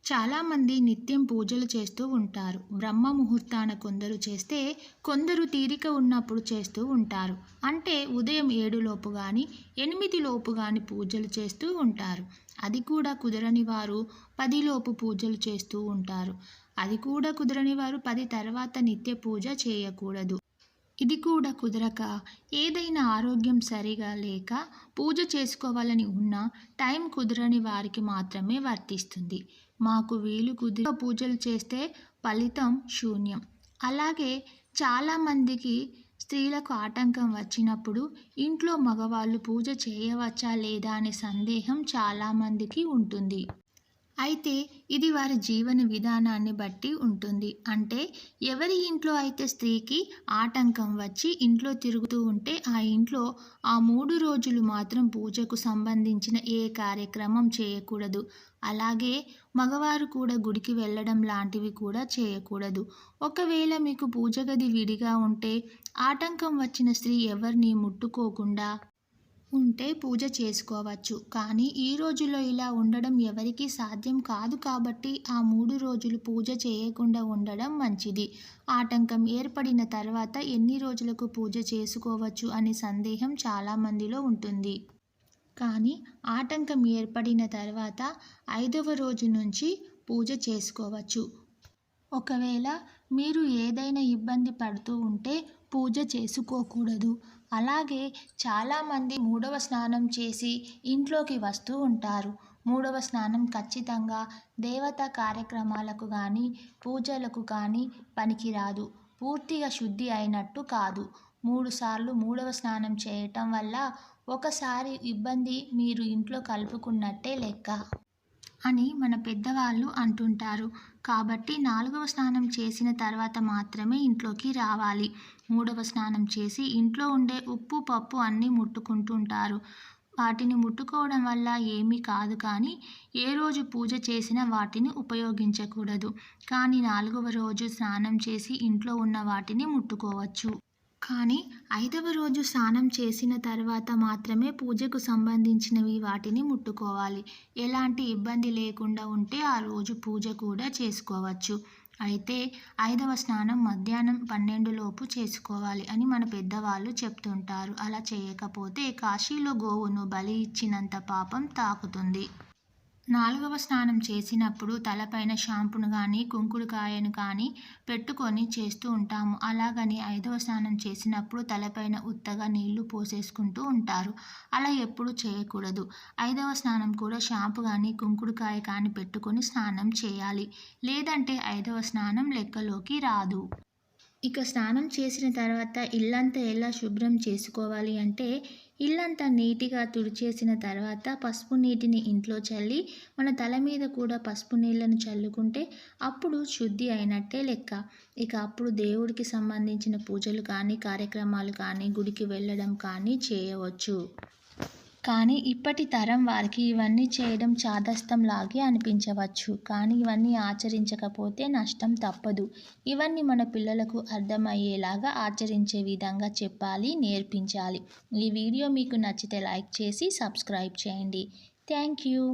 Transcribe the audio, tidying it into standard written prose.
చాలామంది నిత్యం పూజలు చేస్తూ ఉంటారు. బ్రహ్మ ముహూర్తాన కొందరు చేస్తే, కొందరు తీరిక ఉన్నప్పుడు చేస్తూ ఉంటారు. అంటే ఉదయం 7 లోపు గాని, 8 లోపు గాని పూజలు చేస్తూ ఉంటారు. అది కూడా కుదరని వారు 10 లోపు పూజలు చేస్తూ ఉంటారు. అది కూడా కుదరని వారు 10 తర్వాత నిత్య పూజ చేయకూడదు. ఇది కూడా కుదరక ఏదైనా ఆరోగ్యం సరిగా లేక పూజ చేసుకోవాలని ఉన్నా టైం కుదరని వారికి మాత్రమే వర్తిస్తుంది. మాకు వీలు కుదిరి పూజలు చేస్తే ఫలితం శూన్యం. అలాగే చాలామందికి స్త్రీలకు ఆటంకం వచ్చినప్పుడు ఇంట్లో మగవాళ్ళు పూజ చేయవచ్చా లేదా అనే సందేహం చాలామందికి ఉంటుంది. అయితే ఇది వారి జీవన విధానాన్ని బట్టి ఉంటుంది. అంటే ఎవరి ఇంట్లో అయితే స్త్రీకి ఆటంకం వచ్చి ఇంట్లో తిరుగుతూ ఉంటే ఆ ఇంట్లో ఆ 3 రోజులు మాత్రం పూజకు సంబంధించిన ఏ కార్యక్రమం చేయకూడదు. అలాగే మగవారు కూడా గుడికి వెళ్ళడం లాంటివి కూడా చేయకూడదు. ఒకవేళ మీకు పూజ గది విడిగా ఉంటే ఆటంకం వచ్చిన స్త్రీ ఎవరిని ముట్టుకోకుండా ఉంటే పూజ చేసుకోవచ్చు. కానీ ఈ రోజుల్లో ఇలా ఉండడం ఎవరికీ సాధ్యం కాదు కాబట్టి ఆ 3 రోజులు పూజ చేయకుండా ఉండడం మంచిది. ఆటంకం ఏర్పడిన తర్వాత ఎన్ని రోజులకు పూజ చేసుకోవచ్చు అనే సందేహం చాలామందిలో ఉంటుంది. కానీ ఆటంకం ఏర్పడిన తర్వాత 5వ రోజు నుంచి పూజ చేసుకోవచ్చు. ఒకవేళ మీరు ఏదైనా ఇబ్బంది పడుతూ ఉంటే పూజ చేసుకోకూడదు. అలాగే చాలామంది 3వ స్నానం చేసి ఇంట్లోకి వస్తూ ఉంటారు. 3వ స్నానం ఖచ్చితంగా దేవతా కార్యక్రమాలకు కానీ పూజలకు కానీ పనికిరాదు. పూర్తిగా శుద్ధి అయినట్టు కాదు. 3 సార్లు 3వ స్నానం చేయటం వల్ల ఒకసారి ఇబ్బంది మీరు ఇంట్లో కలుపుకున్నట్టే లెక్క అని మన పెద్దవాళ్ళు అంటుంటారు. కాబట్టి 4వ స్నానం చేసిన తర్వాత మాత్రమే ఇంట్లోకి రావాలి. 3వ స్నానం చేసి ఇంట్లో ఉండే ఉప్పు, పప్పు అన్నీ ముట్టుకుంటుంటారు. వాటిని ముట్టుకోవడం వల్ల ఏమీ కాదు కానీ ఏ రోజు పూజ చేసినా వాటిని ఉపయోగించకూడదు. కానీ 4వ రోజు స్నానం చేసి ఇంట్లో ఉన్న వాటిని ముట్టుకోవచ్చు. కానీ 5వ రోజు స్నానం చేసిన తర్వాత మాత్రమే పూజకు సంబంధించినవి వాటిని ముట్టుకోవాలి. ఎలాంటి ఇబ్బంది లేకుండా ఉంటే ఆ రోజు పూజ కూడా చేసుకోవచ్చు. అయితే 5వ స్నానం మధ్యాహ్నం 12 లోపు చేసుకోవాలి అని మన పెద్దవాళ్ళు చెప్తుంటారు. అలా చేయకపోతే కాశీలో గోవును బలి ఇచ్చినంత పాపం తాకుతుంది. 4వ స్నానం చేసినప్పుడు తలపైన షాంపూను కానీ కుంకుడుకాయను కానీ పెట్టుకొని చేస్తూ ఉంటాము. అలాగని 5వ స్నానం చేసినప్పుడు తలపైన ఉత్తగా నీళ్లు పోసేసుకుంటూ ఉంటారు. అలా ఎప్పుడూ చేయకూడదు. 5వ స్నానం కూడా షాంపూ కానీ కుంకుడుకాయ కానీ పెట్టుకొని స్నానం చేయాలి. లేదంటే 5వ స్నానం లెక్కలోకి రాదు. ఇక స్నానం చేసిన తర్వాత ఇల్లంతా ఎలా శుభ్రం చేసుకోవాలి అంటే ఇల్లంతా నీట్గా తుడిచేసిన తర్వాత పసుపు నీటిని ఇంట్లో చల్లి మన తల మీద కూడా పసుపు నీళ్ళను చల్లుకుంటే అప్పుడు శుద్ధి అయినట్టే లెక్క. ఇక అప్పుడు దేవుడికి సంబంధించిన పూజలు కానీ కార్యక్రమాలు కానీ గుడికి వెళ్ళడం కానీ చేయవచ్చు. కానీ ఇప్పటి తరం వారికి ఇవన్నీ చేయడం చాదస్తంలాగే అనిపించవచ్చు. కానీ ఇవన్నీ ఆచరించకపోతే నష్టం తప్పదు. ఇవన్నీ మన పిల్లలకు అర్థమయ్యేలాగా ఆచరించే విధంగా చెప్పాలి, నేర్పించాలి. ఈ వీడియో మీకు నచ్చితే లైక్ చేసి సబ్స్క్రైబ్ చేయండి. Thank you.